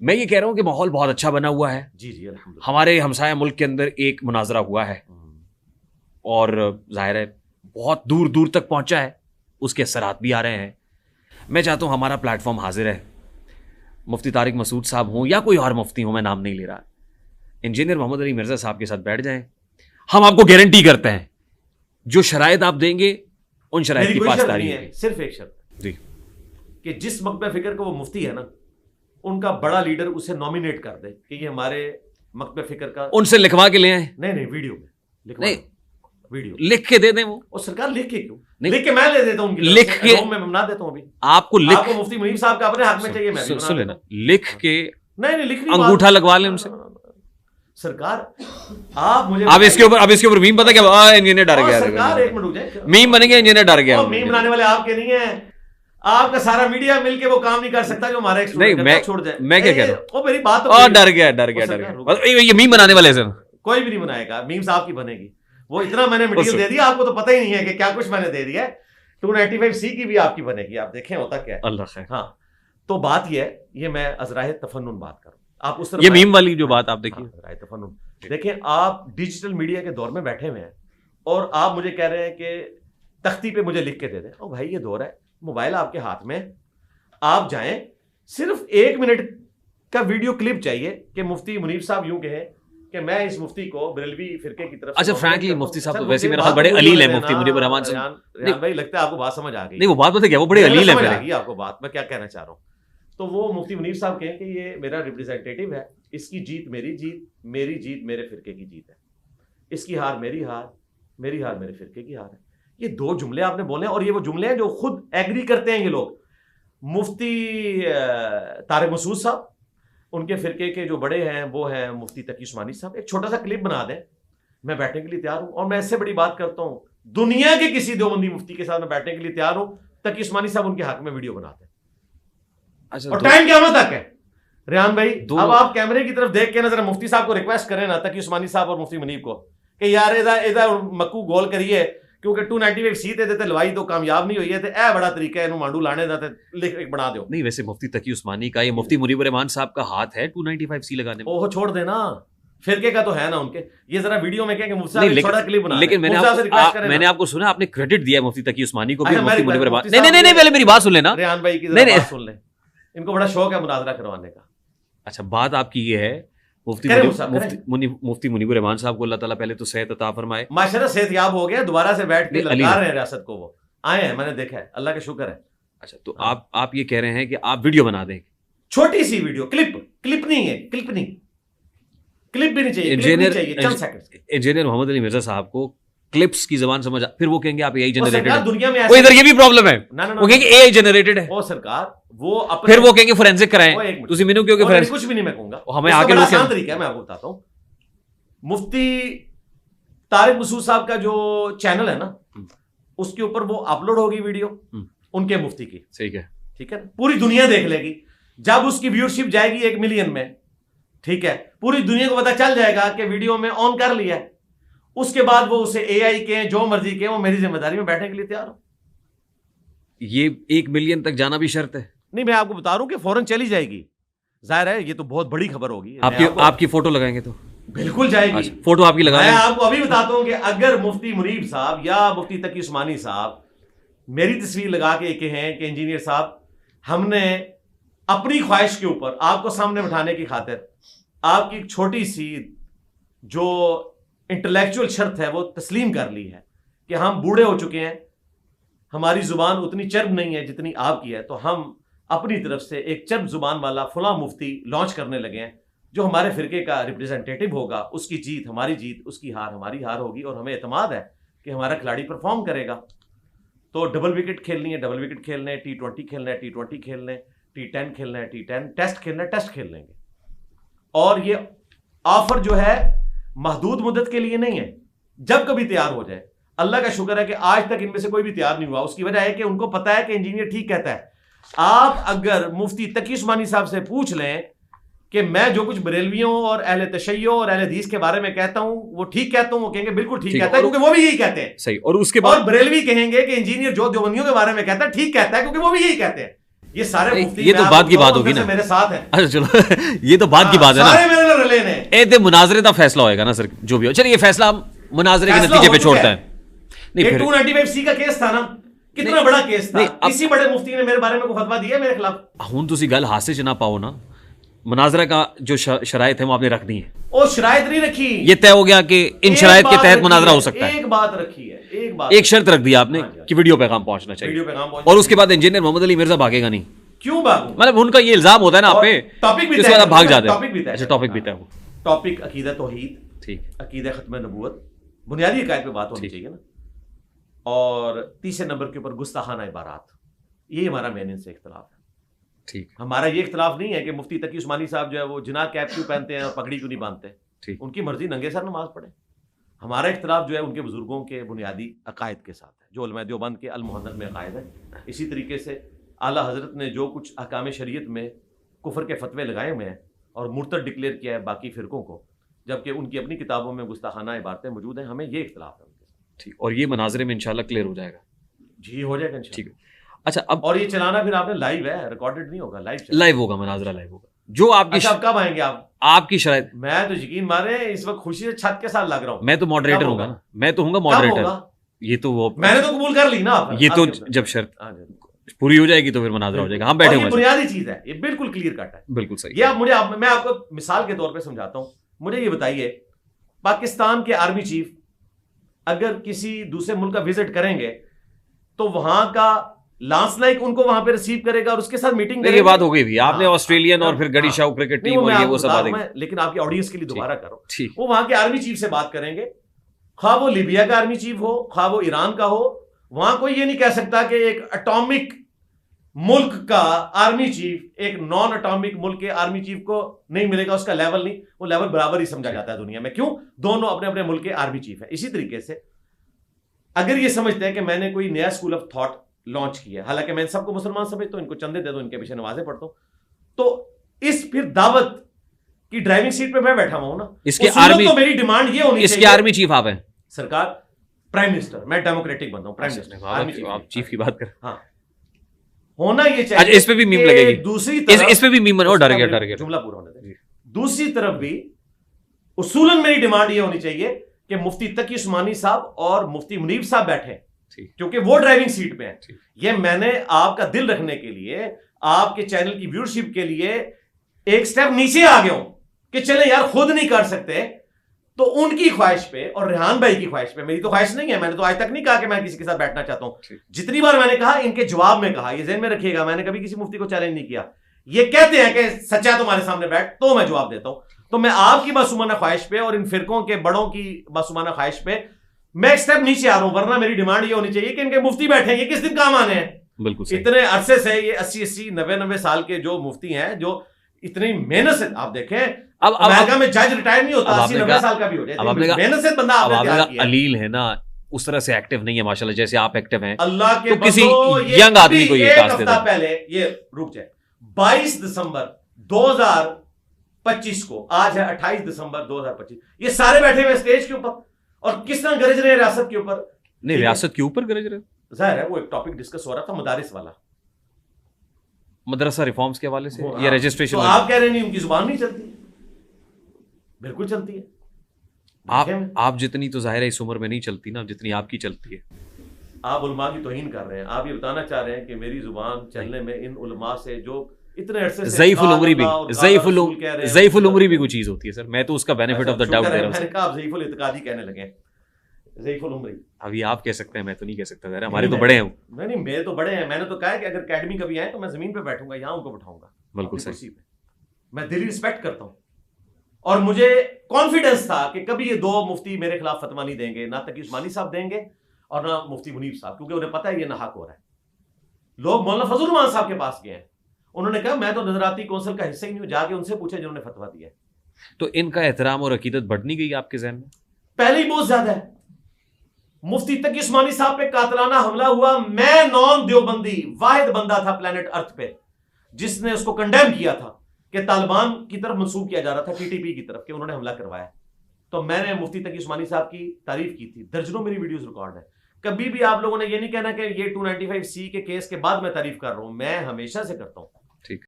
मैं ये कह रहा हूं कि माहौल बहुत अच्छा बना हुआ है। जी जी अल्हम्दुलिल्लाह। हमारे हमसाया मुल्क के अंदर एक मुनाजरा हुआ है और जाहिर है बहुत दूर दूर तक पहुंचा है, उसके असरात भी आ रहे हैं। मैं चाहता हूं हमारा प्लेटफॉर्म हाजिर है, मुफ्ती तारिक मसूद साहब हों या कोई और मुफ्ती हो, मैं नाम नहीं ले रहा, इंजीनियर मोहम्मद अली मिर्जा साहब के साथ बैठ जाएं। हम आपको गारंटी करते हैं जो शराइत आप देंगे उन शराइत की पासदारी है। सिर्फ एक शर्त जी कि जिस मकतब फिक्र का वो मुफ्ती है ना, उनका बड़ा लीडर उसे नॉमिनेट कर दे कि ये हमारे मकतब फिक्र का, उनसे लिखवा के ले आए। नहीं वीडियो में नहीं, वीडियो लिख के दे दें वो। और सरकार लिख के क्यों? नहीं, लिख के मैं ले देता हूं उनकी, लिख के मैं बना देता हूं। अभी आपको मुफ्ती मुनीब साहब का अपने हक में चाहिए, मैं सुन लेना, लिख के नहीं लिख अंगूठा लगवा लें उनसे। सरकार आप मुझे अब इसके ऊपर मीम पता क्या, इंजीनियर डर गया। सरकार एक मिनट रुक जाए, मीम बनेंगे इंजीनियर डर गया। मीम बनाने वाले आपके नहीं है, आपका सारा मीडिया मिलके वो काम नहीं कर सकता जो हमारा नहीं। मैं छोड़ जाए। मैं क्या कह रहा हूं, वो मेरी बात डर गया। ये मीम बनाने वाले सर कोई भी नहीं बनाएगा, मीम साहब की बनेगी। वो इतना मैंने मटेरियल दे दिया, आपको तो पता ही नहीं है कि क्या कुछ मैंने दे दिया है। 295C की भी आपकी बनेगी, आप देखें होता क्या है। अल्लाह खैर। हाँ तो बात ये है, ये मैं अजराह तफन्नुन बात करूं, आप उस तरफ ये मीम वाली जो बात आप देखिए। अजराह तफन्नुन देखें, आप डिजिटल मीडिया के दौर में बैठे हुए हैं और आप मुझे कह रहे हैं कि तख्ती पे मुझे लिख के दे दें। ओ भाई ये दौर है, मोबाइल आपके हाथ में, आप जाएं, सिर्फ 1 मिनट का वीडियो क्लिप चाहिए कि मुफ्ती मुनीब साहब यूं कहें कि मैं इस मुफ्ती को बरेलवी फिरके की तरफ। अच्छा फ्रैंकली मुफ्ती साहब तो वैसे मेरा ख्याल बड़े अलील है, मुफ्ती मुनीब रहमान साहब। रेहान भाई लगता है आपको बात समझ आ गई। नहीं वो बात पता क्या, वो बड़े अलील है। आपको बात मैं क्या कहना चाह रहा हूँ, तो वो मुफ्ती मुनीब साहब कहें कि ये मेरा रिप्रेजेंटेटिव है, इसकी जीत मेरी जीत, मेरी जीत मेरे फिरके की जीत है, इसकी हार मेरी हार, मेरी हार मेरे फिरके की हार है। ये 2 जुमले आपने बोले और ये वो जुमले हैं जो खुद एग्री करते हैं ये लोग। मुफ्ती तारिक मसूद साहब, उनके फिरके के जो बड़े हैं वो हैं मुफ्ती तकी उस्मानी साहब। एक छोटा सा क्लिप बना दें, मैं बैठने के लिए तैयार हूं। और मैं इससे बड़ी बात करता हूं, दुनिया के किसी देवबंदी मुफ्ती के साथ मैं बैठने के लिए तैयार हूं, तकी उस्मानी साहब उनके हक में वीडियो बनाते हैं। अच्छा, और टाइम क्या तक है रेहान भाई, अब आप कैमरे की तरफ देख के ना जरा मुफ्ती साहब को रिक्वेस्ट करें ना, तकी उस्मानी साहब और मुफ्ती मुनीब को, कि यार इधर मक्कू गोल करिए, क्योंकि 295C ते लवाई तो कामयाब नहीं हुई है, तो ए बड़ा तरीका है मांडू लाने दा लिख बना दो। नहीं वैसे मुफ्ती तकी उस्मानी का, ये मुफ्ती मुनीब रहमान साहब का हाथ है 295C लगाने में। ओह छोड़ देना, फिरके का तो है ना उनके, ये जरा वीडियो में क्या कि मुफ्ती साहब छोटा क्लिप बना। लेकिन मैंने आपको सुना, आपने क्रेडिट दिया मुफ्ती तकी उस्मानी को भी, मुफ्ती मुनीब रहमान। नहीं पहले मेरी बात सुन लेना, रेहान भाई की बात सुन ले, इनको बड़ा शौक है मुनाजरा करवाने का। अच्छा बात आपकी ये है, मुफ्ती मुनीब रहमान साहब को अल्लाह ताला पहले तो सेहत अता फरमाए, माशाल्लाह सेहतयाब हो गया, दोबारा से बैठ के लगा रहे हैं रियासत को, वो आए हैं, मैंने देखा है, अल्लाह का शुक्र है। अच्छा तो आप ये कह रहे हैं कि आप वीडियो बना दें, छोटी सी वीडियो क्लिप नहीं है, क्लिप भी नहीं चाहिए, इंजीनियर मोहम्मद अली मिर्जा साहब को क्लिप्स की जबान समझ, फिर वो कहेंगे आप एआई जनरेटेड है। दुनिया में इधर ये भी प्रॉब्लम है, वो कहेंगे एआई जनरेटेड है। ओ सरकार वो फिर वो कहेंगे फोरेंसिक कराएं, तुसी मेनू क्यों कि कुछ भी नहीं मैं कहूंगा, हमें आगे लोग आसान तरीका है, मैं आपको बताता हूं। मुफ्ती तारिक मसूद साहब का जो चैनल है ना, उसके ऊपर वो अपलोड होगी वीडियो उनके मुफ्ती की, ठीक है, पूरी दुनिया देख लेगी। जब उसकी व्यूअरशिप जाएगी 1 मिलियन में, ठीक है, पूरी दुनिया को पता चल जाएगा कि वीडियो में ऑन कर लिया है। उसके बाद वो उसे एआई के जो मर्जी के, वो मेरी जिम्मेदारी में बैठने के लिए तैयार हो। ये 1 मिलियन तक जाना भी शर्त है? नहीं मैं आपको बता रहा हूं कि फौरन चली जाएगी, जाहिर है ये तो बहुत बड़ी खबर होगी। आपकी फोटो लगाएंगे तो बिल्कुल जाएगी। अच्छा, फोटो आपकी लगा, मैं आपको अभी बताता हूं कि अगर मुफ्ती मुनीब साहब या मुफ्ती तकी उस्मानी साहब मेरी तस्वीर लगा के कहें कि इंजीनियर साहब हमने अपनी ख्वाहिश के ऊपर आपको सामने बिठाने की खातिर आपकी छोटी सी जो इंटेलेक्चुअल शर्त है वो तस्लीम कर ली है कि हम बूढ़े हो चुके हैं, हमारी जुबान उतनी चर्ब नहीं है जितनी आपकी है, तो हम अपनी तरफ से एक चर्ब जुबान वाला फुला मुफ्ती लॉन्च करने लगे हैं, जो हमारे फिरके का रिप्रेजेंटेटिव होगा, उसकी जीत हमारी जीत, उसकी हार हमारी हार होगी, और हमें एतमाद है कि हमारा खिलाड़ी परफॉर्म करेगा। तो डबल विकेट खेलनी है, डबल विकेट खेलने, T20 खेलना है, T20 खेलने, T10 खेलना है, T10, टेस्ट खेलना है, टेस्ट खेल लेंगे। और ये ऑफर जो है महदूद मुद्दत के लिए नहीं है, जब कभी तैयार हो जाए। अल्लाह का शुक्र है कि आज तक इनमें से कोई भी तैयार नहीं हुआ। उसकी वजह है कि उनको पता है कि इंजीनियर ठीक कहता है। आप अगर मुफ्ती तकी उस्मानी साहब से पूछ लें कि मैं जो कुछ बरेलवियों और अहले तशय्यो और अहले हदीस के बारे में कहता हूं वो ठीक कहता हूं, वो कहेंगे बिल्कुल ठीक कहता है, क्योंकि वो भी यही कहते हैं। सही। और उसके बाद बरेलवी कहेंगे कि इंजीनियर जो देवबंदियों के बारे में कहता है ठीक कहता है, क्योंकि वो भी यही कहते हैं। ये सारे मुफ्ती ये तो बात की बात होगी ना, मेरे साथ हैं। अच्छा चलो ये तो बात की बात है ना, सारे मेरे लिए रिले हैं। ए मुनाजरे का फैसला होएगा ना सर, जो भी हो। चलिए ये फैसला हम मुनाजरे के नतीजे पे छोड़ता है। नहीं ये फिर 295C का केस था ना, कितना बड़ा केस था। किसी बड़े मुफ्ती ने मेरे बारे में कोई फतवा दिया मेरे खिलाफ? हुन तुसी गल हाथ से च ना पाओ ना, मुनाजरा का जो शराइत है वो आपने रख दी है। ओ शराइत नहीं रखी, ये तय हो गया कि इन शराइत के तहत मुनाजरा हो सकता है। एक बात रखी है, एक बात, एक शर्त रख दी आपने कि वीडियो पैगाम पहुंचना चाहिए, और उसके बाद इंजीनियर मोहम्मद अली मिर्जा भागेगा नहीं। क्यों भागूं? मतलब उनका ये इल्जाम होता है ना आप पे, टॉपिक भी बाद भाग जाते हैं। टॉपिक भी अच्छा टॉपिक भी तय हो, टॉपिक अकीदा तौहीद, ठीक, अकीदा खत्म नबूवत, बुनियादी अकायद पे बात होनी चाहिए ना। और तीसरे नंबर के ऊपर गुस्ताखाना इबारात, ये हमारा मेन इनसे इख्तलाफ है। ठीक, हमारा ये इख्तलाफ नहीं है कि मुफ्ती तकी उस्मानी साहब जो है वो जिनार कैप क्यों पहनते हैं और पगड़ी क्यों नहीं बांधते। ठीक, उनकी मर्जी, नंगे सर नमाज पढ़े। हमारा इख्तलाफ जो है उनके बुजुर्गों के बुनियादी अकायद के साथ है, जो उलमा देवबंद के अल मुहन्नद में अकायद है। इसी तरीके से आला हजरत ने जो कुछ अहकाम शरीयत में कुफर के फतवे लगाए हुए हैं और मुर्तद डिक्लेयर किया है बाकी फिरकों को, जबकि उनकी अपनी किताबों में गुस्ताखाना इबारतें मौजूद हैं। हमें ये इख्तलाफ है उनके साथ। ठीक, और ये मनाजरे में इंशाल्लाह क्लियर हो जाएगा। जी हो जाएगा इंशाल्लाह। ठीक है, अच्छा अब, और ये चलाना फिर आपने लाइव है, रिकॉर्डेड नहीं होगा, लाइव होगा, मनाजरा लाइव होगा। जो आपकी अच्छा, अब कब आएंगे आप? आपकी शराइत, मैं तो यकीन मारे इस वक्त खुशी से छत के साथ लग रहा हूँ। मैं तो मॉडरेटर हूँ ना, मैं तो हूँगा मॉडरेटर। ये तो वो मैंने तो कबूल कर ली ना। ये तो जब शर्त पूरी हो जाएगी तो फिर मनाजरा हो जाएगा, हम बैठे हुए। बुनियादी चीज है ये, बिल्कुल क्लियर कट है, बिल्कुल सही। ये मैं आपको मिसाल के तौर पे समझाता हूँ। मुझे ये बताइए, पाकिस्तान के आर्मी चीफ अगर किसी दूसरे मुल्क का विजिट करेंगे तो वहां का लांस नाइक उनको वहां पे रिसीव करेगा और उसके साथ मीटिंग करेगा। ये बात हो गई भी, आपने ऑस्ट्रेलियन और फिर गड़ी शाह क्रिकेट टीम और ये वो सब बातें, लेकिन आपकी ऑडियंस के लिए दोबारा करो। ठीक, वो वहां के आर्मी चीफ से बात करेंगे, खा वो लीबिया का आर्मी चीफ हो, खा वो ईरान का हो। वहां कोई ये नहीं कह सकता कि एक एटॉमिक मुल्क का आर्मी चीफ एक नॉन एटॉमिक मुल्क के आर्मी चीफ को नहीं मिलेगा, उसका लेवल नहीं, वो लेवल बराबर ही समझा जाता है दुनिया में। क्यों? दोनों अपने अपने मुल्क के आर्मी चीफ है। इसी तरीके से अगर ये समझते हैं कि मैंने कोई नया स्कूल ऑफ थॉट लॉन्च किया, हालांकि मैं सबको मुसलमान समझता हूं, इनको चंदे दे दो, इनके पीछे नमाजें पढ़ता हूं, तो इस फिर दावत की ड्राइविंग सीट पे मैं बैठा हुआ हूं ना, इसके आर्मी तो मेरी डिमांड ये होनी चाहिए, इसके आर्मी चीफ आप हैं सरकार, प्राइम मिनिस्टर, मैं डेमोक्रेटिक बंदा हूं, प्राइम मिनिस्टर, आर्मी चीफ, आप चीफ की बात कर। हाँ, होना ये चाहिए। अच्छा, इस पे भी मीम लगेगी, दूसरी तरफ इस पे भी मीम, डर गया जुमला पूरा होने दे। दूसरी तरफ भी उसूलन मेरी डिमांड ये होनी चाहिए कि मुफ्ती तकी उस्मानी साहब और मुफ्ती मुनीब साहब बैठे, क्योंकि वो ड्राइविंग सीट पे हैं। ये मैंने आपका दिल रखने के लिए, आपके चैनल की व्यूअरशिप के लिए एक स्टेप नीचे आ गया हूं कि चले यार खुद नहीं कर सकते तो उनकी ख्वाहिश पे और रेहान भाई की ख्वाहिश पे, मेरी तो ख्वाहिश नहीं है, मैंने तो आज तक नहीं कहा कि मैं किसी के साथ बैठना चाहता हूं। जितनी बार मैंने कहा, इनके जवाब में कहा, ये ज़हन में रखिएगा, मैंने कभी किसी मुफ्ती को चैलेंज नहीं किया। ये कहते हैं कि सच्चा तुम्हारे सामने बैठ, तो मैं जवाब देता हूं। तो मैं आपकी मासूमाना ख्वाहिश पे और इन फिरकों के बड़ों की मासूमाना ख्वाहिश पे मैं एक स्टेप नीचे आ रहा हूं, वरना मेरी डिमांड ये होनी चाहिए कि इनके मुफ्ती बैठे हैं, ये किस दिन काम आने हैं। बिल्कुल इतने अरसे से ये 80-80, 90-90 साल के जो मुफ्ती हैं, जो इतनी मेहनत से, आप देखें अब अमेरिका में जज रिटायर नहीं होता, 80-90 साल का भी हो जाए, मेहनत से बंदा आपने तैयार किया। अलील है ना, उस तरह से एक्टिव नहीं है माशाल्लाह, जैसे आप एक्टिव हैं। अल्लाह के तो किसी यंग आदमी को ये टास्क देना। पहले ये रुक जाए, 22 दिसंबर 2025 को, आज है 28 दिसंबर 2025, ये सारे बैठे हुए स्टेज के ऊपर और किस तरह गरज रहे हैं रियासत के ऊपर। नहीं, रियासत के ऊपर गरज रहे, जाहिर है वो एक टॉपिक डिस्कस हो रहा था मदारिस वाला, मदरसा रिफॉर्म्स के हवाले से, या रजिस्ट्रेशन। तो आप कह रहे नहीं उनकी जुबान नहीं चलती? बिल्कुल चलती है। आप जितनी तो जाहिर है इस उम्र में नहीं चलती ना, जितनी आपकी चलती है। आप उलमा की तौहीन कर रहे हैं, आप ये बताना चाह रहे हैं कि मेरी जुबान चलने में इन उलमा से जो इतने अरसे से ज़ईफुल उमरी भी कोई चीज होती है सर, मैं तो उसका बेनिफिट ऑफ द डाउट दे रहा हूं। मैंने कहा आप ज़ईफुल इत्कादी कहने लगे, ज़ईफुल उमरी। अभी आप कह सकते हैं, मैं तो नहीं कह सकता, जरा हमारे तो बड़े हैं। नहीं, मेरे तो बड़े हैं, मैंने तो कहा है कि अगर अकेडमी कभी आए तो मैं जमीन पे बैठूंगा, यहाँ उनको बैठाऊंगा, बिल्कुल सही। मैं दिली रिस्पेक्ट करता हूँ और मुझे कॉन्फिडेंस था कि कभी ये दो मुफ्ती मेरे खिलाफ फतवा नहीं देंगे, ना तकी उस्मानी साहब देंगे और ना मुफ्ती मुनीब साहब, क्योंकि उन्हें पता है ये नाहक हो रहा है। लोग मौलाना फजल रहमान साहब के पास गए हैं, उन्होंने कहा मैं तो नजराती कौंसिल का हिस्सा ही नहीं हूं, जाके उनसे पूछे जिन्होंने फतवा दिया। तो इनका एहतराम और अकीदत बढ़ नहीं गई आपके ज़हन में? पहले ही बहुत ज्यादा है। मुफ्ती तकी उस्मानी साहब पे कातलाना हमला हुआ, मैं नॉन देवबंदी वाहिद बंदा था प्लेनेट अर्थ पे जिसने उसको कंडेम किया था कि तालिबान की तरफ मंसूब किया जा रहा था, टीटीपी की तरफ, कि उन्होंने हमला करवाया। तो मैंने मुफ्ती तकी उस्मानी साहब की तारीफ की थी, दर्जनों मेरी वीडियोस रिकॉर्ड है कभी भी आप लोगों ने ये नहीं कहना कि ये 295C के केस के बाद मैं तारीफ कर रहा हूं, मैं हमेशा से करता हूं।